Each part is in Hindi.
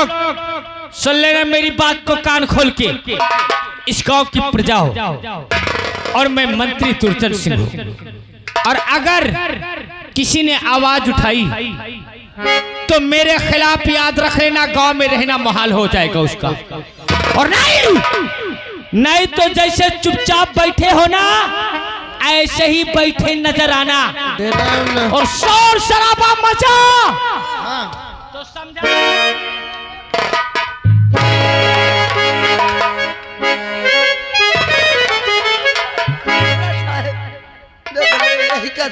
लोग सुन लेना मेरी बात को कान खोल के। इस गांव की प्रजा हो और मैं मंत्री तुरचन सिंह हूं, और अगर किसी ने आवाज उठाई तो मेरे खिलाफ याद रख लेना, गांव में रहना मुहाल हो जाएगा उसका। और नहीं तो जैसे चुपचाप बैठे हो ना, ऐसे ही बैठे नजर आना और शोर शराबा मचा तो समझा।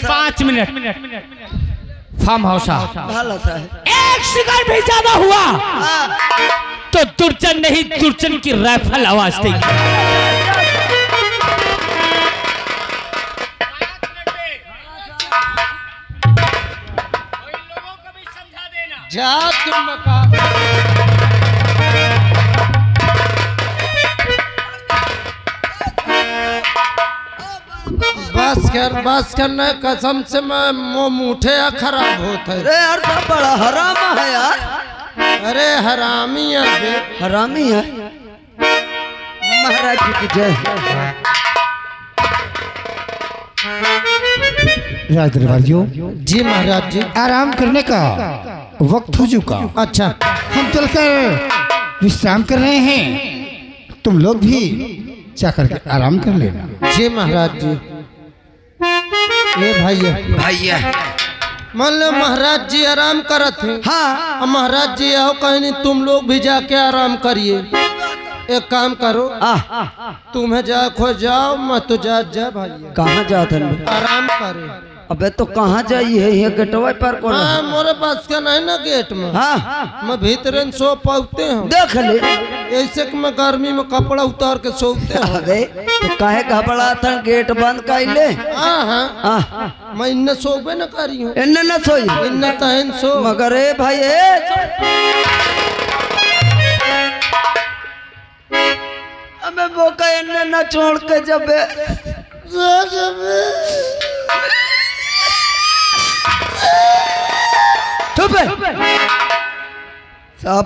पाँच मिनट फार्म हाउस एक सेकंड भी ज्यादा हुआ तो दुर्जन नहीं दुर्जन की राइफल आवाज देगी। जा तुम बस करना कसम से मैं मुंह मुठे खराब होता है। अरे यार सब बड़ा हराम है यार। अरे हरामी है, हरामी है। महाराज जी की जय। राज दरबारियों जी महाराज जी, आराम करने का वक्त हो चुका। अच्छा हम चलकर विश्राम कर रहे हैं, तुम लोग भी जाकर के आराम कर लेना। जी महाराज जी। ये भैया मान लो महाराज जी आराम करत हैं। हाँ महाराज जी आओ कहीं नहीं, तुम लोग भी जाके आराम करिए। एक काम करो, तुम्हें जा खो जाओ, मैं तो जा भैया। कहाँ जाते हैं? आराम करे। अबे तो कहाँ जाइए? ये गेटवा पर कौन? हाँ मोरे पास का नहीं ना गेट में। हाँ मैं भीतर सो पाते हूँ। देख ले ऐसे कि मैं गर्मी में कपड़ा उतार के सोते हूँ। अबे तो काहे घबरा था? गेट बंद कर ले। हाँ मैं इन्ने सोबे न करी हूँ। इन्ने न सोई, इन्ने तहन सो। मगर ए भाई अबे वो का इन्ने न छोड़ के जबे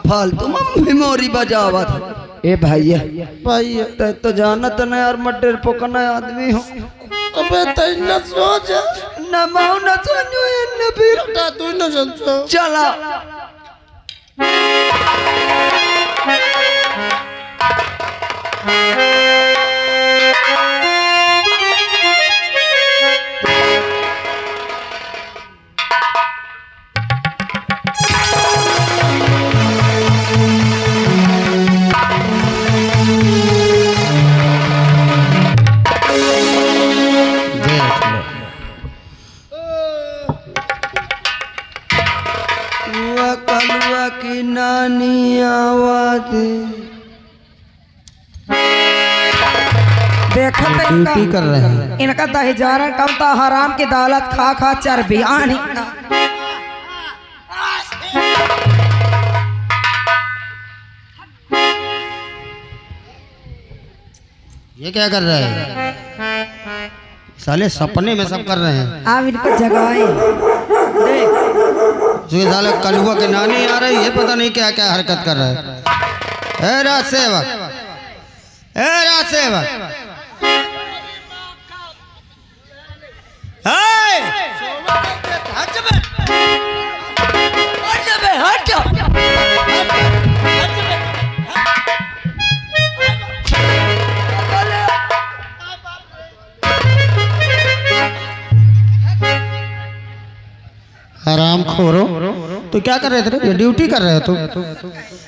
फालतू मेमोरी बजावा था। ए भैया तो जाना तो नहीं यार, मैं डरपोकना आदमी हूँ। अबे तैन सो जा न माऊ न सोचो इन फिर तू न सो। चला कलुआ की नानी आवाज देखते ड्यूटी कर रहे हैं। इनका दहेजारा कम था, हराम की दौलत खा खा चर्बी आनी। ये क्या कर रहे हैं? साले सपने में सब कर रहे हैं। आप इनको जगाए देख। साले कलुआ के नानी आ रही है, पता नहीं क्या क्या हरकत कर रहा है। ए राज सेवक, ए राज सेवक, हराम खोरो, तो क्या कर रहे थे? ये ड्यूटी कर रहे हो तुम?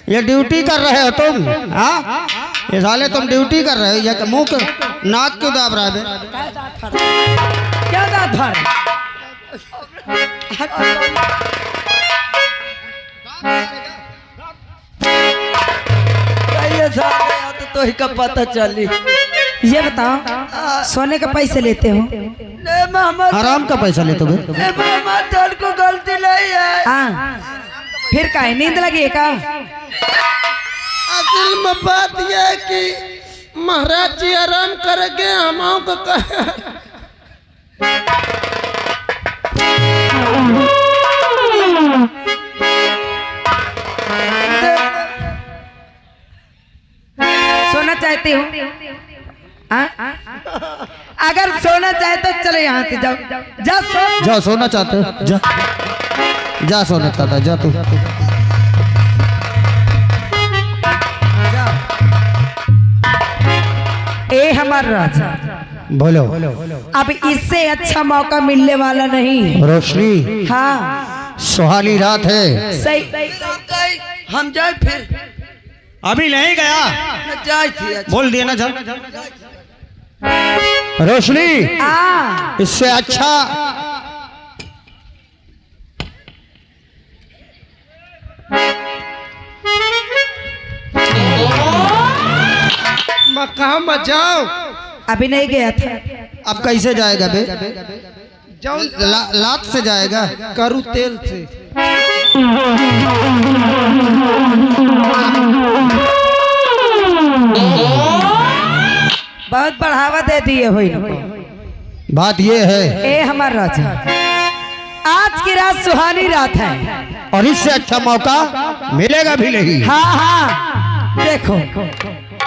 ये ड्यूटी कर रहे हो तुम? हाँ ये साले तुम ड्यूटी कर रहे हो? ये मुंह के नाक क्यों दाब रहा है? क्या दाब रहा तो ही का पता चली। ये बताओ सोने का पैसे लेते हो? हराम का पैसा लेते हो? को गलती नहीं है। हाँ फिर काहे नींद लगी है का? असल में बात यह है कि महाराज जी आराम करेंगे, हम को कहे चाहती हूँ? अगर सोना चाहे तो चलो यहाँ से जाओ, जा सो। जा सोना चाहते हो, जा जा सोना चाहता है, जा तू। ए हमारा राजा, बोलो। अब इससे अच्छा मौका मिलने वाला नहीं। रोशनी, हाँ सुहानी रात है। सही। हम जाए फिर अभी नहीं गया, जाए थी। बोल दिया ना, जा। रोशनी, इससे अच्छा कहाँ मत जाओ। अभी नहीं गया था। अब कैसे जाएगा बे? लात से जाएगा, करू तेल से। बहुत बढ़ावा दे दिए हो इनको। बात ये है, ए हमारा राजा, आज की रात सुहानी रात है और इससे अच्छा मौका मिलेगा भी नहीं। हाँ हाँ, देखो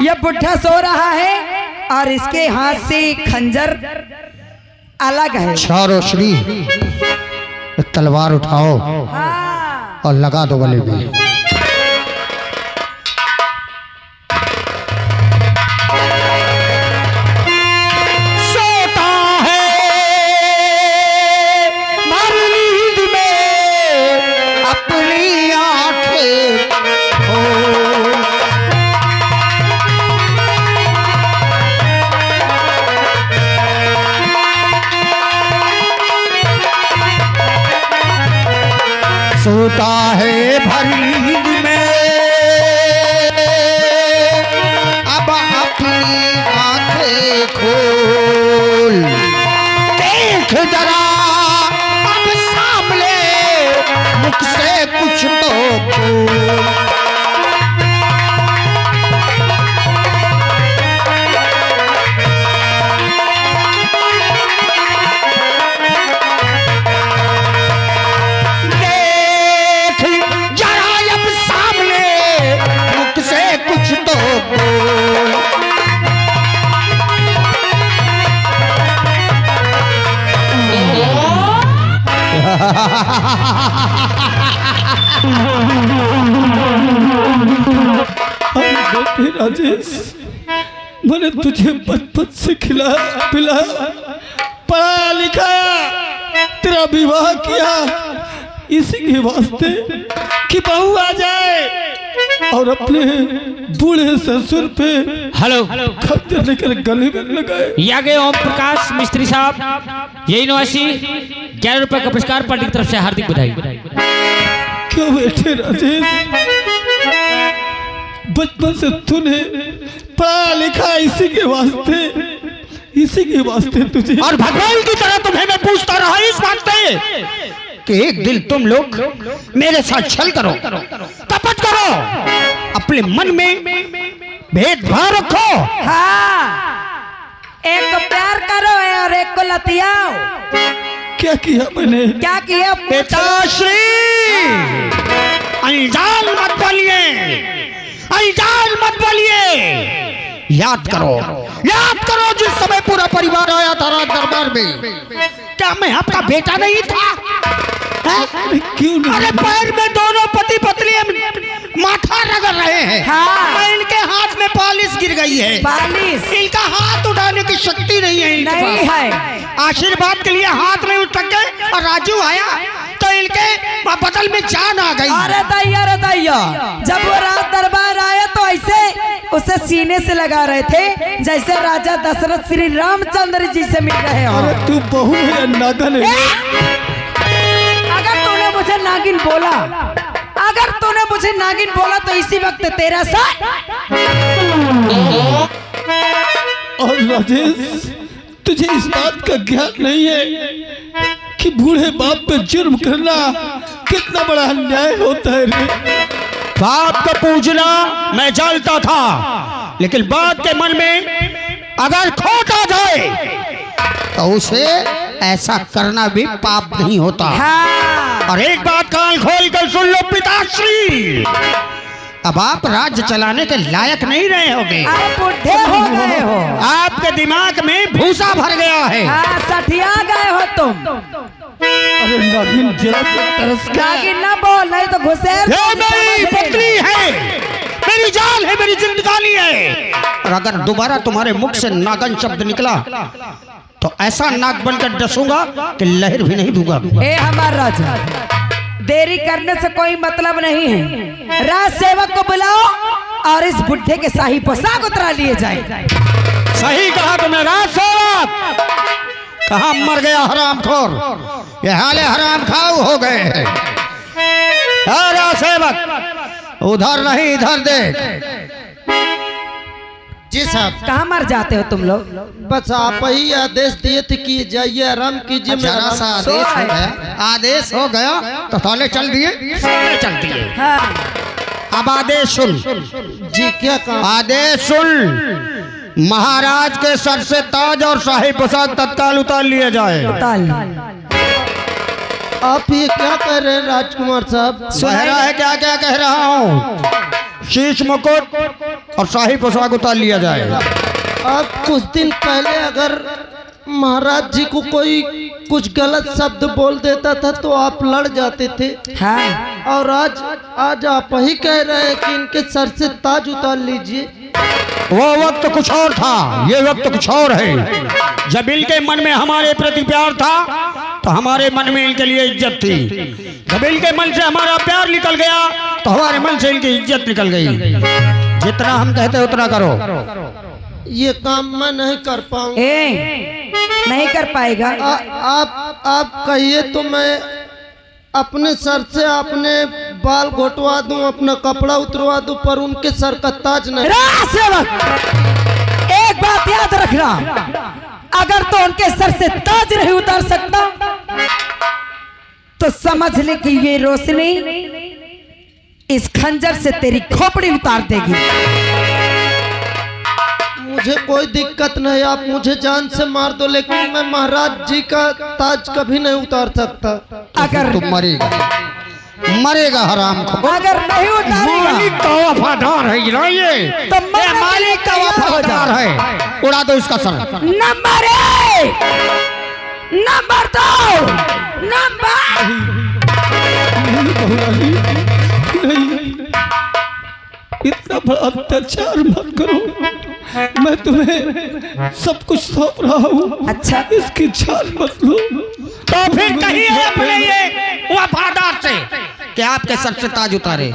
ये बुढ़ा सो रहा है और इसके हाथ से खंजर अलग है। अच्छा रोशनी, एक तलवार उठाओ हाँ। और लगा दो गले में। सोता है भरी नींद में, अब अपनी आंखें खोल, देख जरा अब सामने, मुख से कुछ तो बोल। राजेश, मैंने तुझे बचपन से खिलाया पिलाया, पढ़ाया लिखाया, तेरा विवाह किया इसी के वास्ते कि बहू आ जाए और अपने बूढ़े ससुर पे हेलो खत लेकर गले में लगाए। यहाँ गए ओम प्रकाश मिस्त्री साहब, यही निवासी 11 रुपए का पुरस्कार पार्टी की तरफ से हार्दिक बधाई। क्यों बेटे राजेश, बचपन से तूने पढ़ा लिखा इसी के वास्ते तुझे, और भगवान की तरह तुम्हें मैं पूछता रहा इस बात पे कि एक दिन तुम लोग मेरे साथ छल करो, कपट करो, अपने मन में भेदभाव रखो। हाँ, एक को प्यार करो और एक को लतियाओ। क्या किया मैंने? क्या किया? पिताश्री, अनजान मत बोलिए, अनजान मत बोलिए। याद करो जिस समय पूरा परिवार आया था राज दरबार में, क्या मैं आपका बेटा नहीं था? क्यों नहीं? अरे पैर में दोनों पति पत्नी माथा रगड़ रहे हैं। हाँ। इनके हाथ में पालिश गिर गई है, पालिश इनका हाथ उठाने की शक्ति नहीं है इनके नहीं पास। है। आशीर्वाद के लिए हाथ नहीं उठ सके और राजू आया तो इनके बदल में जान आ गई। अरे दैया, जब वो राज दरबार आया तो ऐसे उसे सीने से लगा रहे थे जैसे राजा दशरथ श्री रामचंद्र जी से मिल रहे हो। अरे तू बहू है नागन है। अगर तूने मुझे नागिन बोला तो इसी वक्त तेरा साथ। और राजेश, तुझे इस बात का ज्ञान नहीं है कि बूढ़े बाप पे जुर्म करना कितना बड़ा अन्याय होता है रे। बाप को पूजना मैं जानता था, लेकिन बाप के मन में अगर खोट आ जाए तो उसे ऐसा करना भी पाप नहीं होता। हाँ। और एक बात कान खोल कर सुन लो पिताश्री, अब आप राज्य चलाने के लायक नहीं रहे होगे। आप बुढ़े हो गए हो। आपके दिमाग में भूसा भर गया है। हाँ, सठिया गए हो तुम। अरे नागिन जरा से तरस के नागिन ना बोल, नहीं तो घुसेर। ये मेरी पत्नी है, मेरी जान है, मेरी जिंदगानी है। और अगर दोबारा तुम्हारे मुख से नागन शब्द निकला तो ऐसा नाक बनकर डसूंगा कि लहर भी नहीं दूंगा। ए हमार राजा, देरी करने से कोई मतलब नहीं है। राज सेवक को बुलाओ और इस बुढ़े के शाही पोशाक उतरा लिए जाए। सही कहा तुमने राज सेवक। कहाँ मर गया हरामखोर, ये हाले हराम खाऊ हो गए हैं। राज सेवक उधर नहीं इधर देख। जी साहब, कहाँ मर जाते हो तुम लोग? बस आप ही आदेश दिए थे कि जाइए आराम कीजिए। मैं जरा सा आराम- आदेश हो गया, आदेश हो गया तो थाने चल दिए, थाने चल दिए। हाँ। अब आदेश सुन। जी क्या काम? आदेश सुन, महाराज के सर से ताज और शाही पोशाक तत्काल उतार लिए जाए। ताल। आप ये क्या कह रहे हैं राजकुमार साहब? कह रहा है क्या क्या कह रहा हूँ, शीश मुकुट और शाही पोशाक उतार लिया जाए। आप कुछ दिन पहले अगर महाराज जी को कोई कुछ गलत शब्द बोल देता था तो आप लड़ जाते थे। हाँ। और आज आप ही कह रहे हैं कि इनके सर से ताज उतार लीजिए। वो वक्त कुछ और था, ये वक्त कुछ और है। जब इनके मन में हमारे प्रति प्यार था तो हमारे मन में इनके लिए इज्जत थी। जब इनके मन से हमारा प्यार निकल गया तो हमारे मन से इनकी इज्जत निकल गई। जितना हम कहते उतना करो। ये काम मैं नहीं कर पाऊंगा। नहीं कर पाएगा। आप कहिए तो मैं अपने सर से अपने बाल घोटवा दूं, अपना कपड़ा उतरवा दूं, पर उनके सर का ताज नहीं। राज सेवक, एक बात याद रखना, अगर तो उनके सर से ताज नहीं उतार सकता तो समझ ले कि ये रोशनी इस खंजर से तेरी खोपड़ी उतार देगी। मुझे कोई दिक्कत नहीं, आप मुझे जान से मार दो, लेकिन मैं महाराज जी का ताज कभी नहीं उतार सकता। अगर तुम मरेगा, मरेगा हराम को। अगर नहीं उतारेगा मालिक का वफादार है ना ये, तो ये मालिक का वफादार है। उड़ा दो इसका सर। Number 1, number 2, number. इतना बड़ा अत्याचार मत करो, मैं तुम्हें सब कुछ सौंप रहा हूँ। अच्छा, इसकी जान मत लो। तो फिर कहिए अपने ये वफादार से कि आपके सर से ताज उतारे।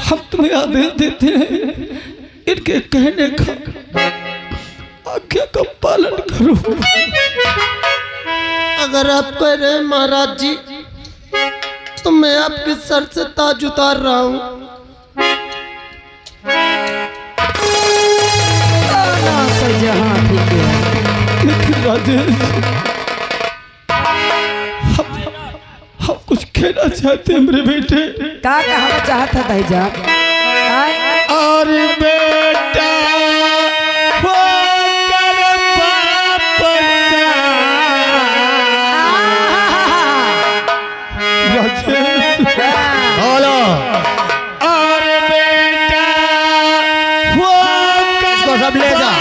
हम तुम्हें आदेश देते हैं, इनके कहने का आज्ञा का पालन करो। अगर आप कह रहे हैं महाराज जी तो मैं आपके सर से ताज उतार रहा हूँ। लेकिन राजेश, हम कुछ कहना चाहते हैं मेरे बेटे। क्या कहना चाहता था जान? और बेटा हो कर बाप बोलो। और बेटा हो इसको सब ले जा।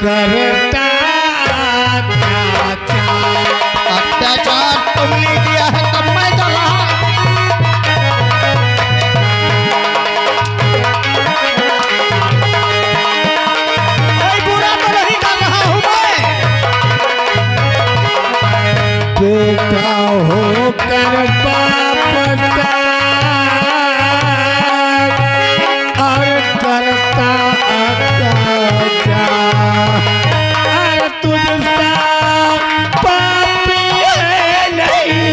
करता अत्याचार तुमने किया है तब मैं चला। कोई बुरा तो नहीं कर रहा हूँ मैं। बेटा हो कर बाप और करता तुझसा पापी है नहीं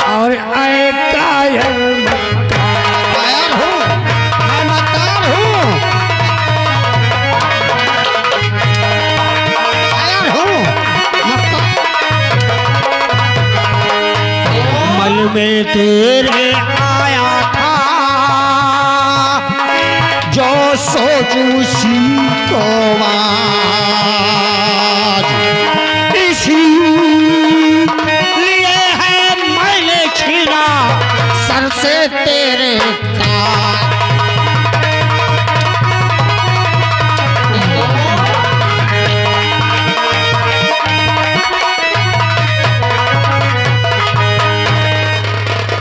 और आए कायर कायर हूँ, मैं मक्कार हूँ, कायर हूँ, मक्कार। मन में तेरे आया था जो सोचूं उसी को आज, इसी लिए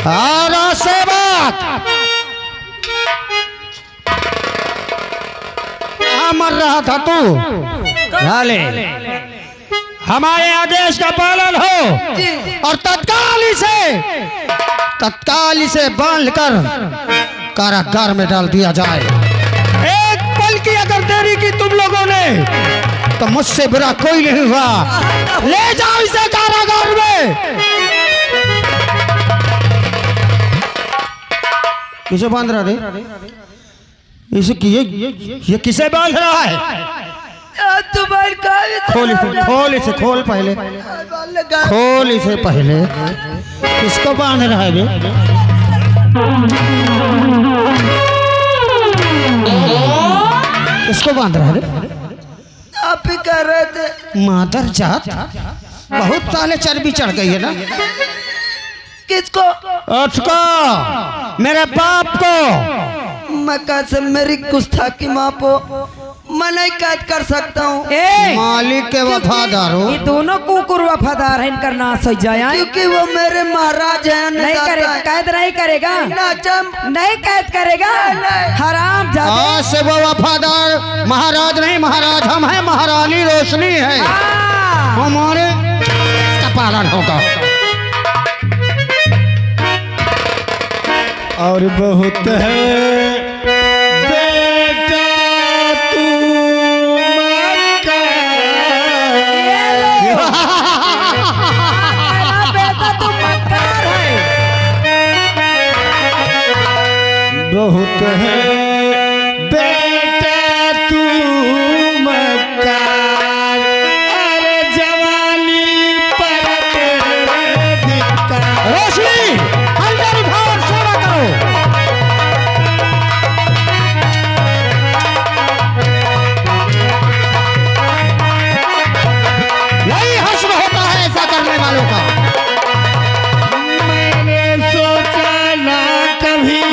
और से बात मर रहा था तू, झाले हमारे आदेश का पालन हो और तत्काल इसे बांधकर कारागार में डाल दिया जाए। एक पल की अगर देरी की तुम लोगों ने तो मुझसे बुरा कोई नहीं हुआ। ले जाओ इसे कारागार में। किसे बांध रहा है? इसे ये किसे बांध रहा है? खोल इसे, खोल पहले, खोल इसे पहले। किसको बांध रहा है? किसको बांध रहा है? आप ही कह रहे थे। मादर जात, बहुत साले चर्बी चढ़ गई है ना। किसको? उसको, मेरे बाप को। मैं कैसे मेरी गुस्ताखी मापो? मैं नहीं कैद कर सकता हूँ। मालिक के वफादार हो। ये दोनों कुकुर वफादार है, इनका नाश हो जाए क्योंकि वो मेरे महाराज हैं। नहीं करेगा, कैद नहीं करेगा, नहीं कैद करेगा। हराम जादे। आज से वो वफादार महाराज नहीं, महाराज हम हैं। महारानी रोशनी है, हमारे इसका पालन होगा। और बहुत है बेटा तू बेटा तुम मक्कार है। बहुत है बेटा तू मक्कार, अरे जवानी पर तेरे धिक्कार। रोशनी अंदर उठाओ और सेवा करो। यही हश्र होता है ऐसा करने वालों का। मैंने सोचा ना कभी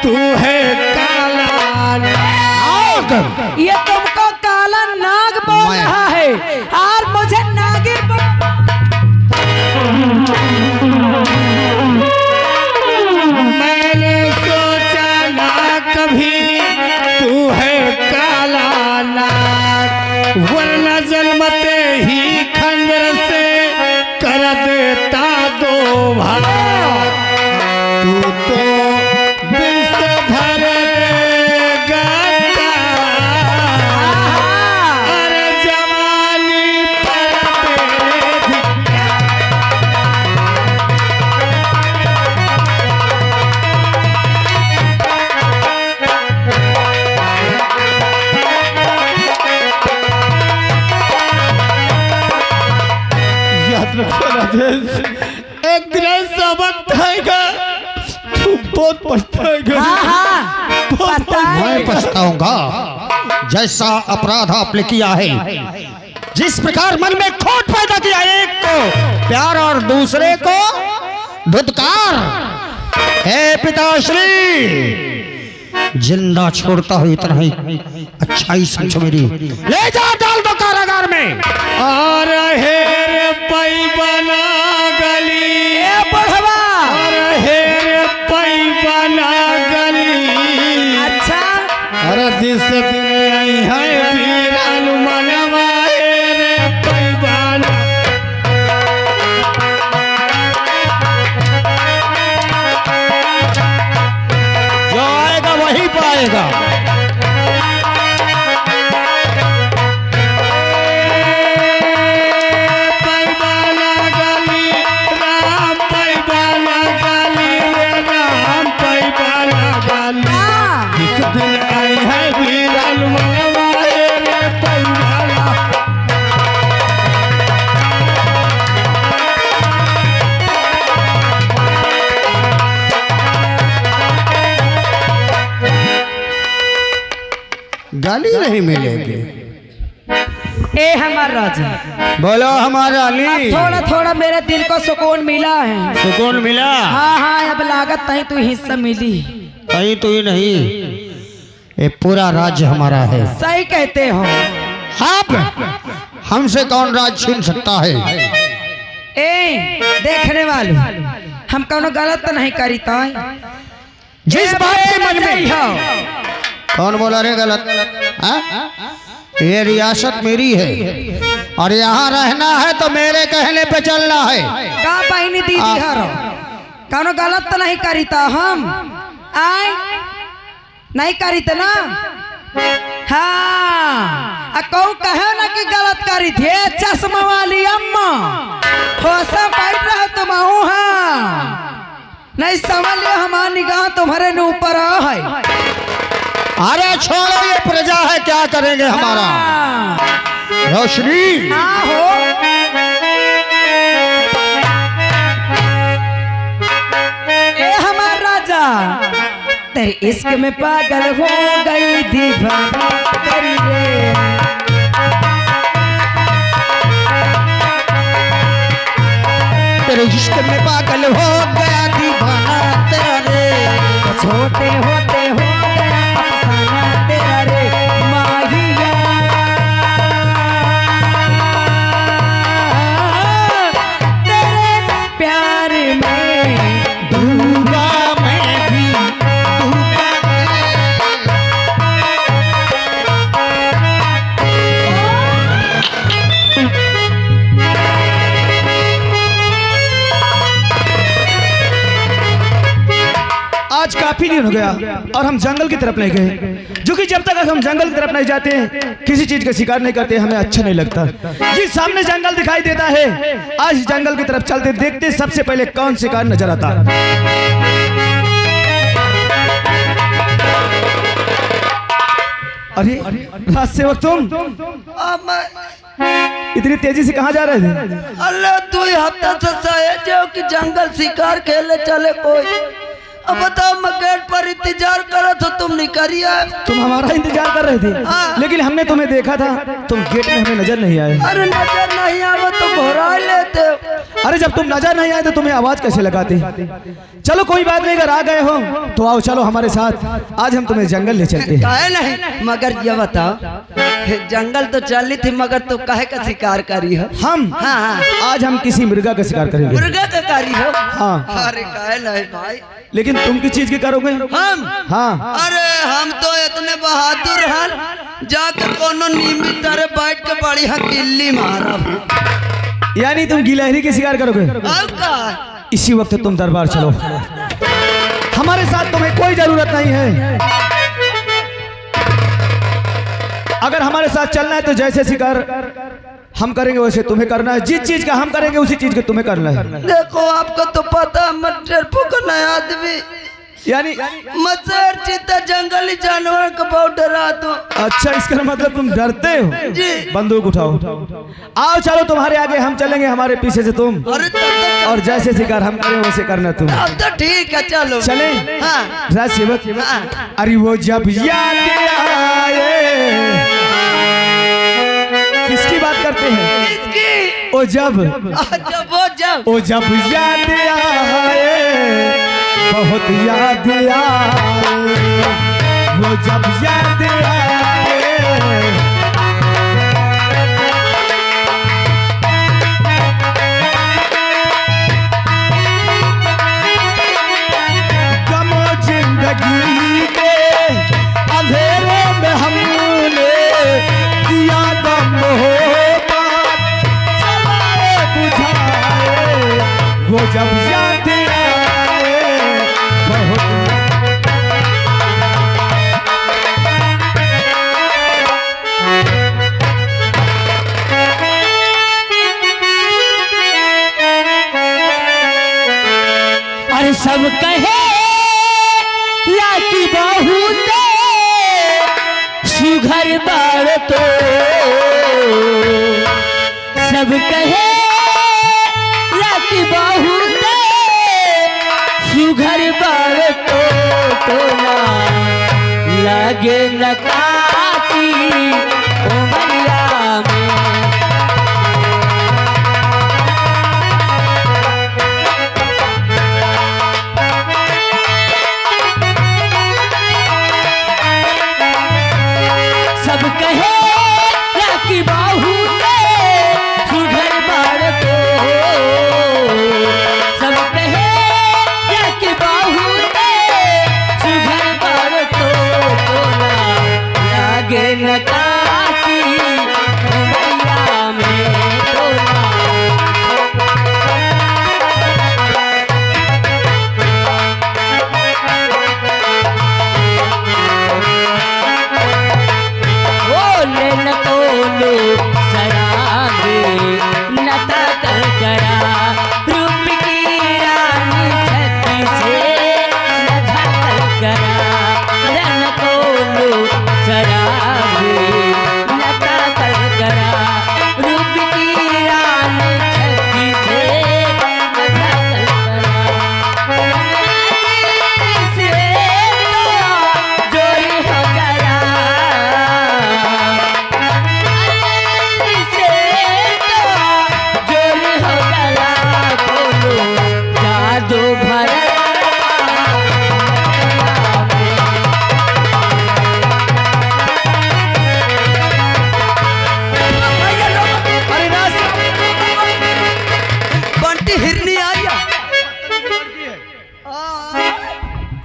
तू है काला नाग। ये तुमको काला नाग बोल रहा है और मुझे नागिन मैंने सोचा ना कभी तू है काला नाग, वरना जन्मते ही खंजर से कर देता दो भाग। तू तो विषधर देगा, अरे जवानी पर तेरे धिक्कार। याद रखो राजेश, एक दिन ऐसा वक्त आएगा तू बहुत पछताएगा। मैं पछताऊंगा। जैसा अपराध आपने किया है, जिस प्रकार मन में खोट पैदा किया, एक को प्यार और दूसरे को धुतकार। हे पिताश्री, जिंदा छोड़ता हूँ इतना ही अच्छा ही समझो मेरी। ले जा, डाल दो कारागार में। और हेर पैबना गली, बढ़वा। और हेर पैबना गली। अच्छा, अरे जिस दिन आई है वीरान मनवा हेर पैबना। जो आएगा वही पाएगा। पैबना गली, राम पैबना गली, राम पैबना गली। जिस दिन आई है वीरान मनवा हेर पैबना। गाली नहीं मिलेगी। ए हमारा राजा, बोलो हमारा अली। थोड़ा थोड़ा मेरे दिल को सुकून मिला है। सुकून मिला? हाँ हाँ, अब लागत नहीं तू हिस्सा मिली। कहीं तो ही नहीं, ये पूरा राज्य हमारा है। सही कहते हो। आप हमसे कौन राज छीन सकता है? ए देखने वालों, हम कौनो गलत तो नहीं करी तो जिस बात के मन में हो कौन बोला रे गलत? हाँ? ये रियासत मेरी है और यहाँ रहना है तो मेरे कहने पे चलना है। का बहनी दीदी हरो कौनो गलत तो नहीं करी तो हम आए नहीं करी तो ना। हाँ कहू कहे ना कि गलत करी थे चश्मा वाली अम्मा हो सब बैठ रहे तुम हाँ नहीं समझ लियो हमारी निगाह तुम्हारे न ऊपर है। अरे छोड़ो ये प्रजा है क्या करेंगे हमारा रोशनी। हो ए हमारा राजा तेरे इश्क में पागल हो गई दीवानी तेरी रे। तेरे इश्क में पागल हो गया दीवाना तेरा रे। छोटे होते हो गया अफसाना तेरा रे माहिया। तेरे प्यार में डूबा मैं भी डूबा। आज काफी दिन हो गया और हम जंगल की तरफ नहीं गए, जो कि जब तक हम जंगल की तरफ नहीं जाते हैं किसी चीज का शिकार नहीं करते हमें अच्छा नहीं लगता। ये सामने जंगल दिखाई देता है, आज जंगल की तरफ चलते देखते सबसे पहले कौन शिकार नजर आता। अरे रात सेवक तुम अब मैं इतनी तेजी से कहाँ जा रहे थे? अल्लाह 2 हफ्ता से सहे जो कि जंगल शिकार खेले चले कोई। अब बताओ मैं गेट पर इंतजार करा तो तुम नहीं करिए। तुम हमारा इंतजार कर रहे थे हाँ। लेकिन हमने तुम्हें देखा था, तुम गेट में हमें नजर नहीं आए। अरे नजर नहीं आवे तो घोरा लेते हो। अरे जब तुम नजर नहीं आए तो तुम्हें आवाज कैसे लगाते? चलो कोई बात नहीं, अगर आ गए हो तो आओ चलो हमारे साथ, आज हम तुम्हें जंगल ले चलते हैं। काहे नहीं, मगर ये बताओ जंगल तो चली थी मगर तू काहे का शिकार करी हो? हम हाँ आज हम किसी मृगा का शिकार करेंगे। मुर्गा का करी हो? हाँ। अरे काहे नहीं भाई, लेकिन तुम किस चीज की करोगे? हम हाँ। अरे हम तो इतने बहादुर हैं जाकर कोनो नीमी तरह बैठ के बड़ी हकीली मारा। यानी तुम गिलहरी की शिकार करोगे? अब का इसी वक्त तुम दरबार चलो, हमारे साथ तुम्हें कोई जरूरत नहीं है। अगर हमारे साथ चलना है तो जैसे शिकार हम करेंगे वैसे तुम्हें करना है, जिस चीज का हम करेंगे उसी चीज का तुम्हें करना है। देखो आपको तो पता मैं डरपोक नया आदमी, यानी मच्छर चीता जंगली जानवर का बहुत डरा तो। अच्छा इसका मतलब तुम डरते हो? जी। बंदूक उठाओ, आओ चलो तुम्हारे आगे हम चलेंगे, हमारे पीछे से तुम, अरे तब तो और जैसे शिकार हम करें वैसे करना तुम। अब तो ठीक है चलो चले? हाँ। राज सेवक, हाँ। अरे वो जब याद आए, किसकी बात करते हैं? इसकी ओ जब वो जब याद आए, बहुत याद आए, वो जब याद आए। गमो जिंदगी के अंधेरे में हमने दिया दम मोहब्बत जलाए बुझाए, वो जब याद आए बहुत। अरे सब कहे लाकी बहुत सुघर बार तो, सब कहे लाकी बहुत सुघर बार तो ना लगे नकाती उमरिया में। सब कहे लाकी बाहू सुघर बार को, सब कहे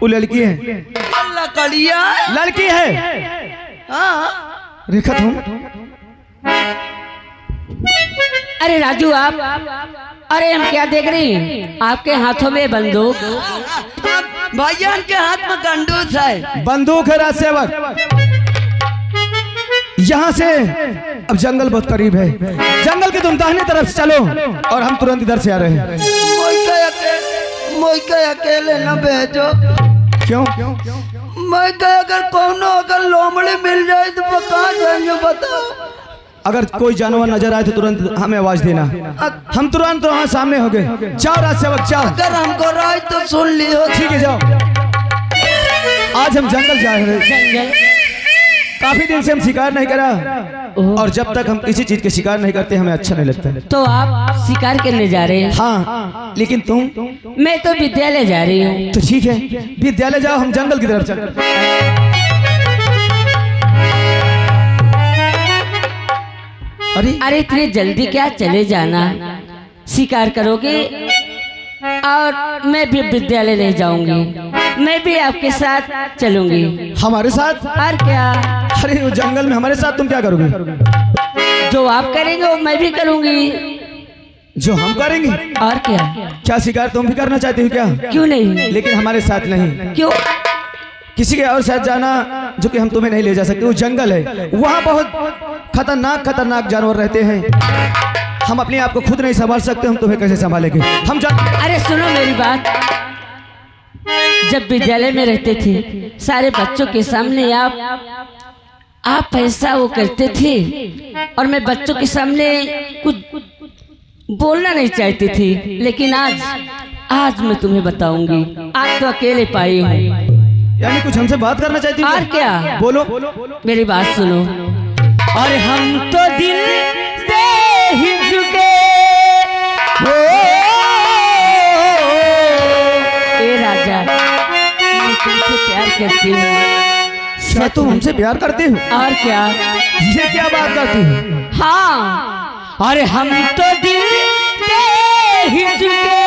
वो लड़की है, लकड़िया लड़की है। हाँ रेखा तुम अरे राजू आप, अरे हम क्या देख रहे हैं, आपके हाथों में बंदूक। भैया के हाथ में गंडूस है। बंदूक है राज सेवक। यहाँ से अब जंगल बहुत करीब है, जंगल की तुम दाहिनी तरफ से चलो और हम तुरंत इधर से आ रहे हैं। मोई के अकेले न भेजो। क्यों? मैं कहे अगर कोनो अगर लोमड़ी मिल जाए तो कहाँ जाएंगे बताओ। अगर कोई जानवर नजर आए तो तुरंत हमें आवाज देना, हम तुरंत वहाँ सामने हो गए। जाओ राज सेवक जाओ। अगर हमको राय तो सुन लियो। ठीक है जाओ। आज हम जंगल जा रहे हैं, काफी दिन से हम शिकार नहीं करा, और जब तक हम किसी चीज के शिकार नहीं करते हमें अच्छा नहीं लगता। तो आप शिकार करने जा रहे हैं? हाँ, लेकिन तुम? मैं तो विद्यालय जा रही हूँ। तो ठीक है, विद्यालय जाओ, हम जंगल की तरफ चल। अरे इतनी जल्दी क्या, चले जाना, शिकार करोगे और मैं भी विद्यालय नहीं जाऊंगी, मैं भी आपके साथ चलूंगी। हमारे साथ? और क्या? अरे वो जंगल में हमारे साथ तुम क्या करोगे? जो आप करेंगे वो मैं भी करूंगी। जो हम करेंगे? और क्या? क्या शिकार तुम भी करना चाहती हो क्या? क्यों नहीं? लेकिन हमारे साथ नहीं। क्यों? किसी के और साथ जाना जो कि हम तुम्हें नहीं ले जा सकते। वो जंगल है, वहाँ बहुत खतरनाक जानवर रहते हैं, हम अपने आप को खुद नहीं संभाल सकते, हम तुम्हें कैसे संभालेंगे? हम अरे सुनो मेरी बात, जब विद्यालय में रहते थे सारे बच्चों के सामने आप ऐसा वो करते थे, और मैं बच्चों के सामने कुछ बोलना नहीं चाहती थी, लेकिन आज मैं तुम्हें बताऊंगी। आज तो अकेले पाई हूँ। यानी कुछ हमसे बात करना चाहती हो? और क्या? बोलो। मेरी बात सुनो। और हम तो दिल दे ही चुके हो ए राजा, मैं तुमसे प्यार करती हूँ। क्या तुम हमसे प्यार करती हो? और क्या? ये क्या बात करती हो? हाँ, अरे हम तो दिल दे ही चुके